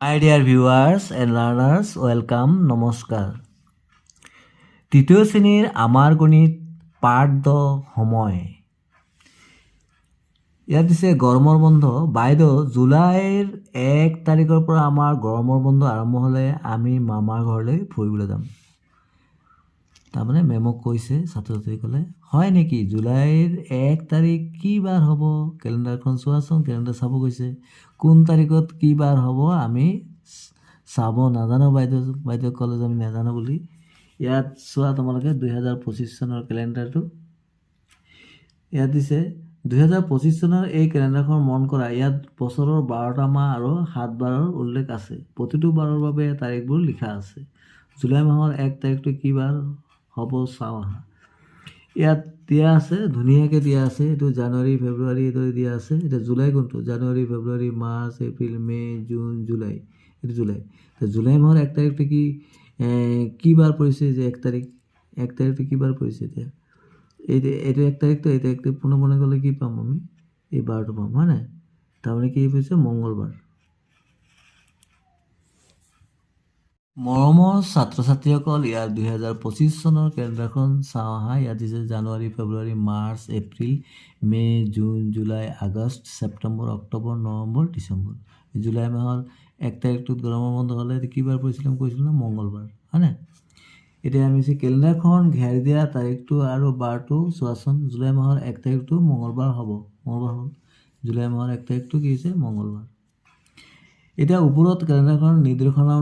My dear viewers and learners welcome নমস্কাৰ তৃতীয় শ্ৰেণীৰ আমাৰ গণিত পাঠ দ সময় ইয়াত দিছে গৰমৰ বন্ধ বাইদেউ জুলাইৰ 1 তাৰিখৰ পৰা আমাৰ গৰমৰ বন্ধ আৰম্ভ হ'লে আমি মামাৰ ঘৰলৈ ফুৰিবলৈ যাম তাৰমানে মেমক কৈছে ছাত্ৰ-ছাত্ৰীসকলে হয় নেকি জুলাইৰ 1 তাৰিখ কি বাৰ হ'ব কেলেণ্ডাৰখন চোৱাচোন কেলেণ্ডাৰ চাব গৈছে কোন তাৰিখত কি বাৰ হ'ব আমি চাব নাজানো বাইদেউ কলেজ আমি নাজানো বুলি ইয়াত চোৱা তোমালোকে 2025 চনৰ কেলেণ্ডাৰটো ইয়াত দিছে 2025 চনৰ এই কেলেণ্ডাৰখন মন কৰা ইয়াত বছৰৰ 12টা মাহ আৰু 7 বাৰৰ উল্লেখ আছে প্ৰতিটো বাৰৰ বাবে তাৰিখবোৰ লিখা আছে জুলাই মাহৰ 1 তাৰিখটো কি বাৰ হ'ব চাওঁ আহা ইয়াত দিয়া আছে ধুনীয়াকৈ দিয়া আছে এইটো জানুৱাৰী ফেব্ৰুৱাৰী এইদৰে দিয়া আছে এটা জুলাই কোনটো জানুৱাৰী ফেব্ৰুৱাৰী মাৰ্চ এপ্ৰিল মে জুন জুলাই এইটো জুলাই তো জুলাই মাহৰ 1 তাৰিখটো কি বাৰ পৰিছে যে 1 তাৰিখটো কি বাৰ পৰিছে এতিয়া এইটো 1 তাৰিখটো এইটো একটো পুনৰ মনে গ'লে কি পাম আমি এই বাৰটো পাম হয় নাই তাৰমানে কি পৰিছে মংগলবাৰ মৰমৰ ছাত্ৰ ছাত্ৰীসকল ইয়াৰ 2025 চনৰ কেলেণ্ডাৰখন চাওঁ আহা ইয়াত দিছে জানুৱাৰী ফেব্ৰুৱাৰী মাৰ্চ এপ্ৰিল মে জুন জুলাই আগষ্ট ছেপ্টেম্বৰ অক্টোবৰ নৱেম্বৰ ডিচেম্বৰ জুলাই মাহৰ 1 তাৰিখটোত গৰমৰ বন্ধ হ'লে কি বাৰ পৰিছিলে কৈছিলোঁ না মংগলবাৰ হয়নে এতিয়া আমি কেলেণ্ডাৰখন ঘেৰি দিয়া তাৰিখটো আৰু বাৰটো চোৱাচোন জুলাই মাহৰ 1 তাৰিখটো মংগলবাৰ হ'ব জুলাই মাহৰ 1 তাৰিখটো কি হৈছে মংগলবাৰ এতিয়া ওপৰত কেলেণ্ডাৰখন নিৰ্দেশনা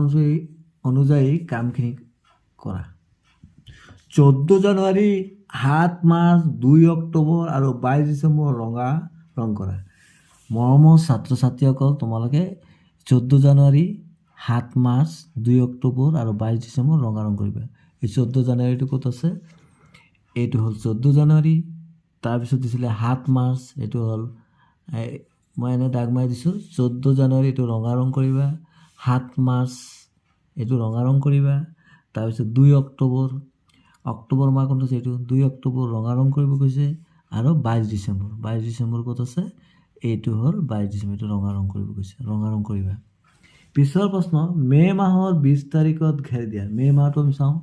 অনুযায়ী কামখিনি কৰা 14 জানুৱাৰী 7 মাৰ্চ 2 অক্টোবৰ আৰু 22 ডিচেম্বৰ ৰঙা ৰং কৰা মৰমৰ ছাত্ৰ ছাত্ৰীসকল তোমালোকে 14 জানুৱাৰী 7 মাৰ্চ 2 অক্টোবৰ আৰু 22 ডিচেম্বৰ ৰঙা ৰং কৰিবা এই 14 জানুৱাৰীটো ক'ত আছে এইটো হ'ল 14 জানুৱাৰী তাৰপিছত দিছিলে 7 মাৰ্চ এইটো হ'ল মই এনে দাগ মাৰি দিছোঁ 14 জানুৱাৰী এইটো ৰঙা ৰং কৰিবা 7 মাৰ্চ এইটো ৰঙা ৰং কৰিবা তাৰপিছত 2 অক্টোবৰ মাহ কোনটো আছে এইটো 2 অক্টোবৰ ৰঙা ৰং কৰিব কৈছে আৰু 22 ডিচেম্বৰ ক'ত আছে এইটো হ'ল 22 ডিচেম্বৰ এইটো ৰঙা ৰং কৰিব কৈছে ৰঙা ৰং কৰিবা পিছৰ প্ৰশ্ন মে মাহৰ 20 তাৰিখত ঘেৰি দিয়া মে মাহটো আমি চাওঁ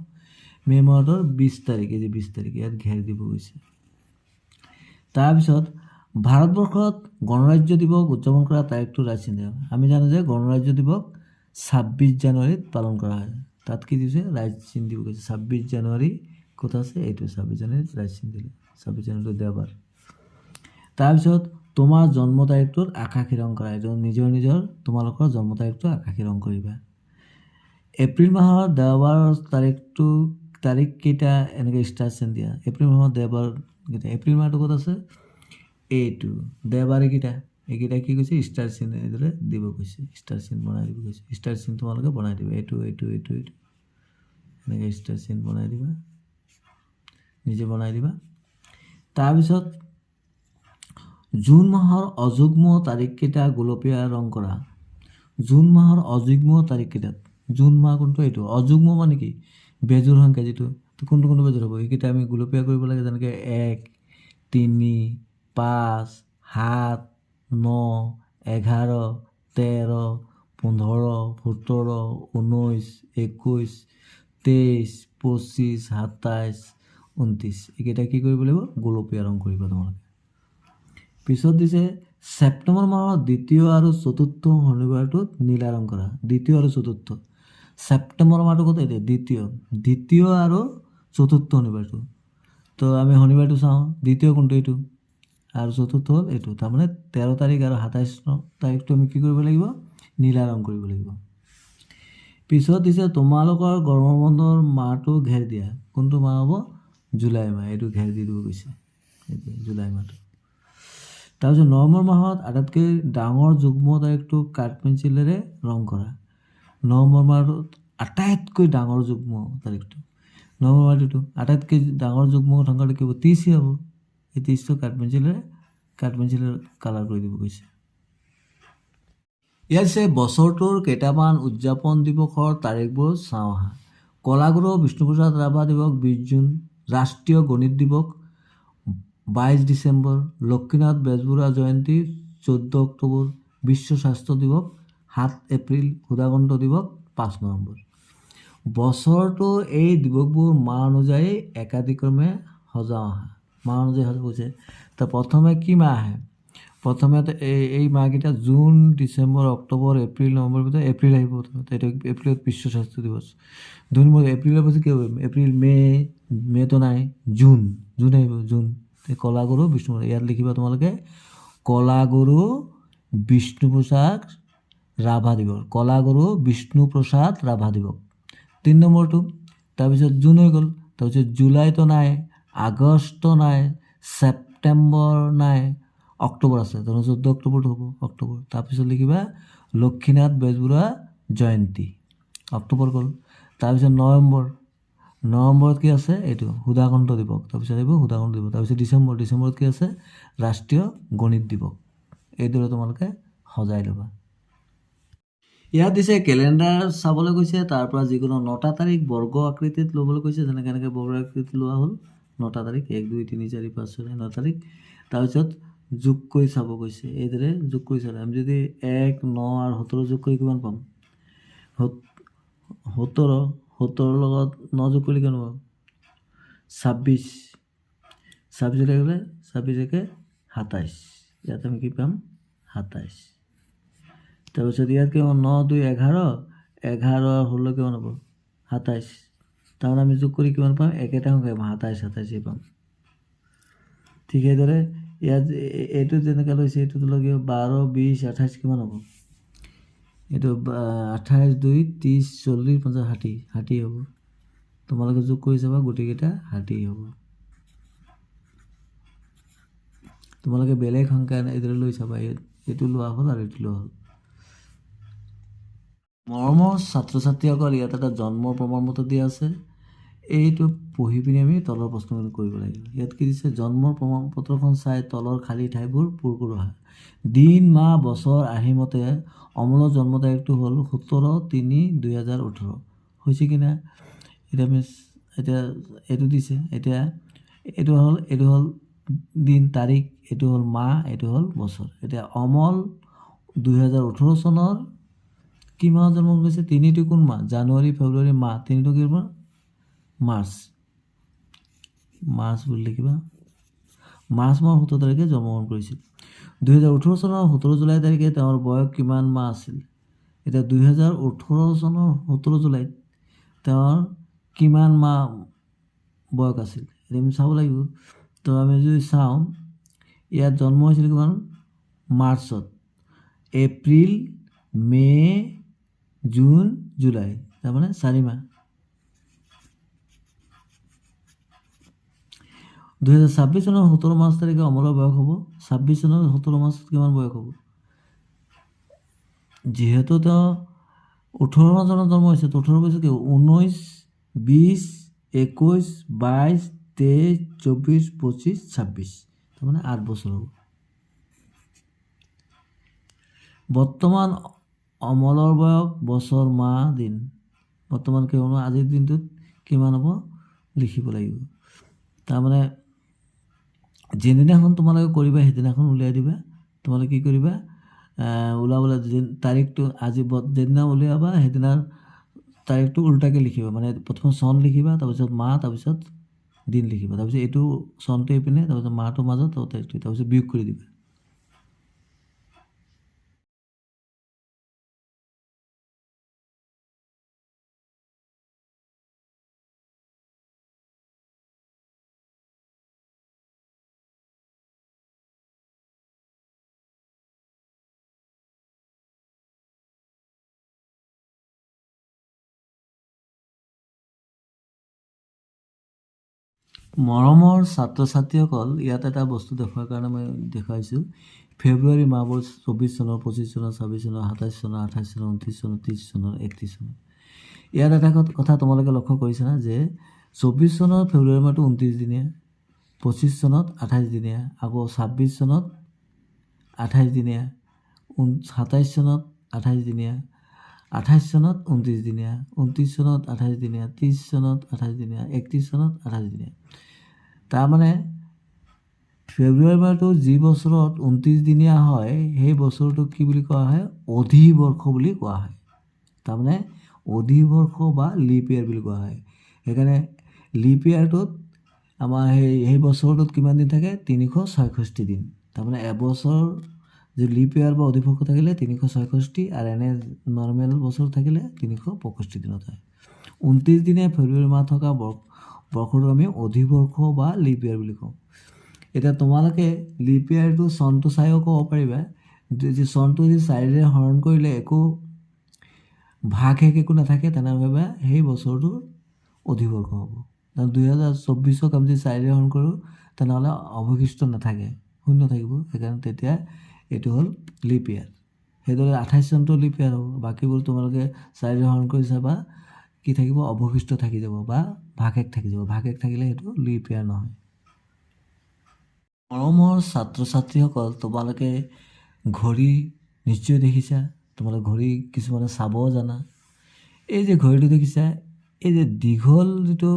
মে মাহৰ 20 তাৰিখ এই যে 20 তাৰিখ ইয়াত ঘেৰি দিব গৈছে তাৰপিছত ভাৰতবৰ্ষত গণৰাজ্য দিৱস উদযাপন কৰা তাৰিখটো ৰাইচিন দিয়া আমি জানো যে গণৰাজ্য দিৱস 26 জানুৱাৰীত পালন কৰা হয় তাত কি দিছে ৰাইট চিন দিব গৈছে 26 জানুৱাৰী ক'ত আছে এইটো 26 জানুৱাৰীত ৰাইট চিন দিলে 26 জানুৱাৰীটো দেওবাৰ তাৰপিছত তোমাৰ জন্ম তাৰিখটোত আকাশী ৰং কৰা এইটো নিজৰ তোমালোকৰ জন্ম তাৰিখটো আকাশী ৰং কৰিবা এপ্ৰিল মাহৰ দেওবাৰ তাৰিখ কেইটা এনেকৈ ষ্টাৰ চিন দিয়া এপ্ৰিল মাহৰ দেওবাৰ কেইটা এপ্ৰিল মাহটো ক'ত আছে এইটো দেওবাৰ এইকেইটা কি কৈছে ষ্টাৰ চিন এইদৰে দিব কৈছে ষ্টাৰ চিন বনাই দিব কৈছে ষ্টাৰ চিন তোমালোকে বনাই দিবা এইটো এনেকৈ ষ্টাৰ চিন বনাই দিবা নিজে বনাই দিবা তাৰপিছত জুন মাহৰ অযুগ্ম তাৰিখকেইটা গোলপীয়া ৰং কৰা জুন মাহৰ অযুগ্ম তাৰিখকেইটাত জুন মাহ কোনটো এইটো অযুগ্ম মানে কি বেজোৰ সংখ্যা যিটো কোনটো বেজোৰ হ'ব সেইকেইটা আমি গোলপীয়া কৰিব লাগে যেনেকৈ 1 3 5 7 9 11 13 15 17 19 21 23 25 27 29 এইকেইটা কি কৰিব লাগিব গোলপীয়া ৰং কৰিব তোমালোকে পিছত দিছে ছেপ্টেম্বৰ মাহৰ দ্বিতীয় আৰু চতুৰ্থ শনিবাৰটোত নীলা ৰং কৰা দ্বিতীয় আৰু চতুৰ্থ ছেপ্টেম্বৰ মাহটো ক'ত এতিয়া দ্বিতীয় আৰু চতুৰ্থ শনিবাৰটো তো আমি শনিবাৰটো চাওঁ দ্বিতীয় কোনটো এইটো আৰু চতুৰ্থ হ'ল এইটো তাৰমানে 13 তাৰিখ আৰু 27 তাৰিখটো আমি কি কৰিব লাগিব নীলা ৰং কৰিব লাগিব পিছত দিছে তোমালোকৰ গৰমৰ বন্ধৰ মাহটো ঘেৰ দিয়া কোনটো মাহ হ'ব জুলাই মাহ এইটো ঘেৰ দি দিব গৈছে জুলাই মাহটো তাৰপিছত নৱেম্বৰ মাহত আটাইতকৈ ডাঙৰ যুগ্ম তাৰিখটো কাঠ পেঞ্চিলেৰে ৰং কৰা নৱেম্বৰ মাহটোত আটাইতকৈ ডাঙৰ যুগ্ম তাৰিখটো নৱেম্বৰ মাহটো আটাইতকৈ ডাঙৰ যুগ্ম সংখ্যাটো কি হ'ব 30 হ'ব এই 30টো কাঠ পেঞ্চিলেৰে কালাৰ কৰি দিব গৈছে ইয়াত আছে বছৰটোৰ কেইটামান উদযাপন দিৱসৰ তাৰিখবোৰ চাওঁ আহা কলাগুৰু বিষ্ণুপ্ৰসাদ ৰাভা দিৱস 20 জুন ৰাষ্ট্ৰীয় গণিত দিৱস 22 ডিচেম্বৰ লক্ষ্মীনাথ বেজবৰুৱা জয়ন্তী 14 অক্টোবৰ বিশ্ব স্বাস্থ্য দিৱস 7 এপ্ৰিল সুধাকণ্ঠ দিৱস 5 নৱেম্বৰ। বছৰটো এই দিৱসবোৰ মাহ অনুযায়ী একাদিক্ৰমে সজাও আহা। মাহ অনুযায়ী সজা কৈছে। তো প্ৰথমে কি মাহ আহে? প্ৰথমে এই মাহকেইটা জুন, ডিচেম্বৰ, অক্টোবৰ, এপ্ৰিল, নৱেম্বৰ ভিতৰত এপ্ৰিল আহিব। প্ৰথমে এইটো এপ্ৰিলত বিশ্ব স্বাস্থ্য দিৱস। 2 নম্বৰ এপ্ৰিলৰ পাছত কি হ'ব? এপ্ৰিল, মে'টো নাই, জুন আহিব, জুন। কলাগুৰু বিষ্ণু, ইয়াত লিখিবা তোমালোকে কলাগুৰু বিষ্ণুপ্ৰসাদ ৰাভা দিৱস। কলাগুৰু বিষ্ণুপ্ৰসাদ ৰাভা দিৱস। 3 নম্বৰটো, তাৰপিছত জুন হৈ গ'ল, তাৰপিছত জুলাইতো নাই, আগষ্ট নাই, ছেপ্টেম্বৰ নাই, অক্টোবৰ আছে, 14 অক্টোবৰটো হ'ব, অক্টোবৰ। তাৰপিছত লিখিবা লক্ষীনাথ বেজবৰুৱা জয়ন্তী, অক্টোবৰ গ'ল। তাৰপিছত নৱেম্বৰত কি আছে? এইটো সুধাকণ্ঠ দিৱস। তাৰপিছত আহিব সুধাকণ্ঠ দিৱস। তাৰপিছত ডিচেম্বৰত কি আছে? ৰাষ্ট্ৰীয় গণিত দিৱস। এইদৰে তোমালোকে সজাই ল'বা। ইয়াত দিছে কেলেণ্ডাৰ চাবলৈ কৈছে, তাৰ পৰা যিকোনো 9টা তাৰিখ বৰ্গ আকৃতিত ল'বলৈ কৈছে। যেনেকৈ এনেকৈ বৰ্গ আকৃতিত লোৱা হ'ল 9টা তাৰিখ, 1, 2, 3, 4, 5, 6, 9 তাৰিখ। তাৰপিছত যোগ কৰি চাব কৈছে। এইদৰে যোগ কৰি চালে আমি যদি 1, 9 আৰু 17 যোগ কৰি কিমান পাম? 17ৰ লগত 9 যোগ কৰিলে কিমান পাম? 26 গ'লে 26 একে 27। ইয়াত আমি কি পাম? 27। তাৰপিছত ইয়াত কিমান? 9, 2, 11, 11 আৰু 16 কিমান হ'ব? 27। তাৰমানে আমি যোগ কৰি কিমান পাম? একেটা সংখ্যা পাম, 27 পাম। ঠিক সেইদৰে ইয়াত এইটো যেনেকৈ লৈছে এইটোতো লগ 12, 20, 28 কিমান হ'ব? এইটো 28, 2, 30, 40, 50, 60 হ'ব। তোমালোকে যোগ কৰি চাবা, গোটেইকেইটা 60 হ'ব। তোমালোকে বেলেগ সংখ্যা এইদৰে লৈ চাবা, এইটো লোৱা হ'ল আৰু এইটো লোৱা হ'ল। মৰমৰ ছাত্ৰ ছাত্ৰীসকল, ইয়াত এটা জন্মৰ প্ৰমাণ পত্ৰ দিয়া আছে। এইটো পঢ়ি পিনি আমি তলৰ প্ৰশ্নখিনি কৰিব লাগিব। ইয়াত কি দিছে? জন্মৰ প্ৰমাণ পত্ৰখন চাই তলৰ খালী ঠাইবোৰ পূৰ কৰোৱা। দিন, মাহ, বছৰ, আহিমতে অমলৰ জন্ম তাৰিখটো হ'ল 17/3/2018। হৈছে কি না? এতিয়া এইটো দিছে। এতিয়া এইটো হ'ল দিন, তাৰিখ, এইটো হ'ল মাহ, এইটো হ'ল বছৰ। এতিয়া অমল 2018 চনৰ কি মাহত জন্ম হৈছে? 3টো কোন মাহ? জানুৱাৰী, ফেব্ৰুৱাৰী, মাহ। 3টো কি মাহ? মাৰ্চ বুলি লিখিবা। মাৰ্চ মাহৰ 17 তাৰিখে জন্মগ্ৰহণ কৰিছিল। 2018 চনৰ 17 জুলাই তাৰিখে তেওঁৰ বয়স কিমান মাহ আছিল? এতিয়া 2018 চনৰ 17 জুলাইত তেওঁৰ কিমান মাহ বয়স আছিল? এতিয়া আমি চাব লাগিব। তো আমি যদি চাওঁ, ইয়াত জন্ম হৈছিল কিমান? মাৰ্চত। এপ্ৰিল, মে', জুন, জুলাই, তাৰমানে 4 মাহ। 2026 চনৰ 17 মাৰ্চ তাৰিখে অমলৰ বয়স হ'ব। 26 চনৰ 17 মাৰ্চত কিমান বয়স হ'ব? যিহেতু তেওঁ 18 চনত জন্ম হৈছে, 18 বছৰ কি হ'ব? 19, 20, 21, 22, 23, 24, 25, 26, তাৰমানে 8 বছৰ হ'ব। বৰ্তমান অমলৰ বয়স, বছৰ, মাহ, দিন। বৰ্তমান কিমান? আজিৰ দিনটোত কিমান হ'ব লিখিব লাগিব। তাৰমানে যিদিনাখন তোমালোকে কৰিবা সেইদিনাখন উলিয়াই দিবা। তোমালোকে কি কৰিবা? ওলাবলৈ তাৰিখটো আজি যেদিনা উলিয়াবা সেইদিনাৰ তাৰিখটো উল্টাকৈ লিখিবা। মানে প্ৰথমে চন লিখিবা, তাৰপিছত মাহ, তাৰপিছত দিন লিখিবা, তাৰপিছত এইটো চনটো এইপিনে, তাৰপিছত মাহটোৰ মাজত তাৰিখটো, তাৰপিছত বিয়োগ কৰি দিবা। মৰমৰ ছাত্ৰ ছাত্ৰীসকল, ইয়াত এটা বস্তু দেখুৱাৰ কাৰণে মই দেখুৱাইছোঁ। ফেব্ৰুৱাৰী মাহবোৰ 24 চনৰ, 25 চনৰ, 26 চনৰ, 27 চনৰ, 28 চনৰ, 29 চনৰ, 30 চনৰ, 31 চনৰ। ইয়াত এটা কথা তোমালোকে লক্ষ্য কৰিছা যে 24 চনৰ ফেব্ৰুৱাৰী মাহটো 29 দিনীয়া, 25 চনত 28 দিনীয়া, আকৌ 26 চনত 28 দিনীয়া, 27 চনত 28 দিনীয়া, 28 চনত 29 দিনীয়া, 29 চনত 28 দিনীয়া, 30 চনত 28 দিনীয়া, 31 চনত 28 দিনীয়া। তাৰমানে ফেব্ৰুৱাৰী মাহটো যি বছৰত 29 দিনীয়া হয় সেই বছৰটোক কি বুলি কোৱা হয়? অধিবৰ্ষ বুলি কোৱা হয়। তাৰমানে অধিবৰ্ষ বা লিপ ইয়েৰ বুলি কোৱা হয়। সেইকাৰণে লিপ ইয়েৰটোত আমাৰ সেই বছৰটোত কিমান দিন থাকে? 366 দিন। তাৰমানে এবছৰ যে লিপ ইয়েৰ বা অধিবৰ্ষ থাকিলে 366 আৰু এনে নৰ্মেল বছৰ থাকিলে 365 দিনত হয়। 29 দিনে ফেব্ৰুৱাৰী মাহ থকা বৰ্ষটোক আমি অধিবৰ্ষ বা লিপ ইয়েৰ বুলি কওঁ। এতিয়া তোমালোকে লিপ ইয়েৰটো চনটো চাইও ক'ব পাৰিবা যে চনটো যদি 4ৰে হৰণ কৰিলে একো ভাগ শেষ একো নাথাকে তেনেহ'লে সেই বছৰটোৰ অধিবৰ্ষ হ'ব। 2024ক আমি যদি 4ৰে হৰণ কৰোঁ তেনেহ'লে অৱশিষ্ট নাথাকে, শূন্য থাকিব। সেইকাৰণে তেতিয়া এইটো হ'ল লিপ ইয়েৰ। সেইদৰে 28 চনটো লিপ ইয়েৰ হ'ব। বাকীবোৰ তোমালোকে 4ৰে হৰণ কৰি চাবা কি থাকিব? অৱশিষ্ট থাকি যাব বা ভাগ শেষ থাকি যাব। ভাগ শেষ থাকিলে সেইটো লিপ ইয়েৰ নহয়। মৰমৰ ছাত্ৰ ছাত্ৰীসকল, তোমালোকে ঘড়ী নিশ্চয় দেখিছা। তোমালোকে ঘড়ী কিছুমানে চাবও জানা। এই যে ঘড়ীটো দেখিছা, এই যে দীঘল যিটো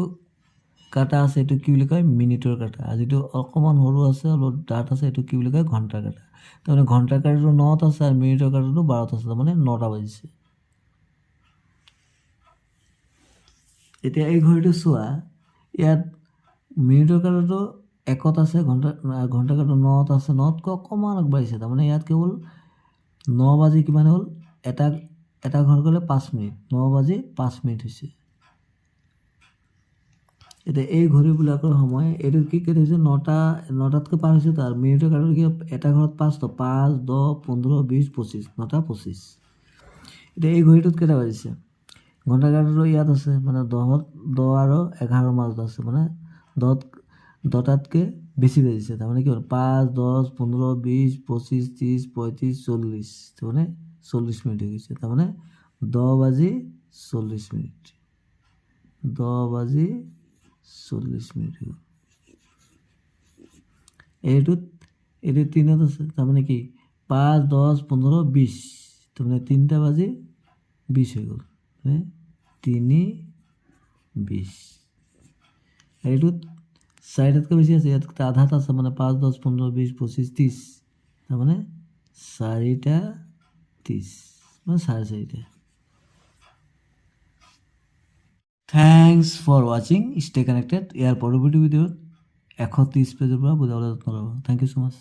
কাটা আছে এইটো কি বুলি কয়? মিনিটৰ কাটা। আৰু যিটো অকণমান সৰু আছে অলপ ডাঠ আছে এইটো কি বুলি কয়? ঘণ্টাৰ কাটা। তাৰমানে ঘণ্টাৰ কাটাটো 9ত আছে আৰু মিনিটৰ কাটাটো 12ত আছে, তাৰমানে 9টা বাজিছে। এতিয়া এই ঘড়ীটো চোৱা, ইয়াত মিনিটৰ কাটাটো 1ত আছে, ঘণ্টাৰ কাটাটো 9ত আছে, 9তকৈ অকণমান আগবাঢ়িছে। তাৰমানে ইয়াত কেৱল 9 বাজি কিমান হ'ল? এটা ঘৰ গ'লে 5 মিনিট, 9 বাজি 5 মিনিট হৈছে। এতিয়া এই ঘড়ীবিলাকৰ সময় এইটো কি হৈছে? 9টাতকৈ পাৰ হৈছে তাৰ মিনিটৰ কাটাটো কি? এটা ঘৰত 5টা, 5, 10, 15, 20, 25, 9টা 25। এতিয়া এই ঘড়ীটোত কেইটা বাজিছে? ঘণ্টাৰ কাটাটো ইয়াত আছে, মানে 10 আৰু 11ৰ মাজত আছে, মানে 10টাতকৈ বেছি বাজিছে। তাৰমানে কি হ'ল? 5, 10, 15, 20, 25, 30, 35, 40, তাৰমানে 40 মিনিট হৈ গৈছে। তাৰমানে 10 বাজি 40 মিনিট, 10 বাজি 40 মিনিট হৈ গ'ল। এইটো 3ত আছে, তাৰমানে কি? 5, 10, 15, 20, তাৰমানে 3টা বাজি 20 হৈ গ'ল, 3:20। এইটোত 4টাতকৈ বেছি আছে, ইয়াত আধাত আছে, মানে 5, 10, 15, 20, 25, 30, তাৰমানে 4টা 30, মানে 4:30। থেংকছ ফৰ ৱাচিং, ষ্টে কানেক্টেড। ইয়াৰ পৰৱৰ্তী ভিডিঅ'ত 130 পেজৰ পৰা বুজাবলৈ যত্ন ল'ব। Thank you so' much.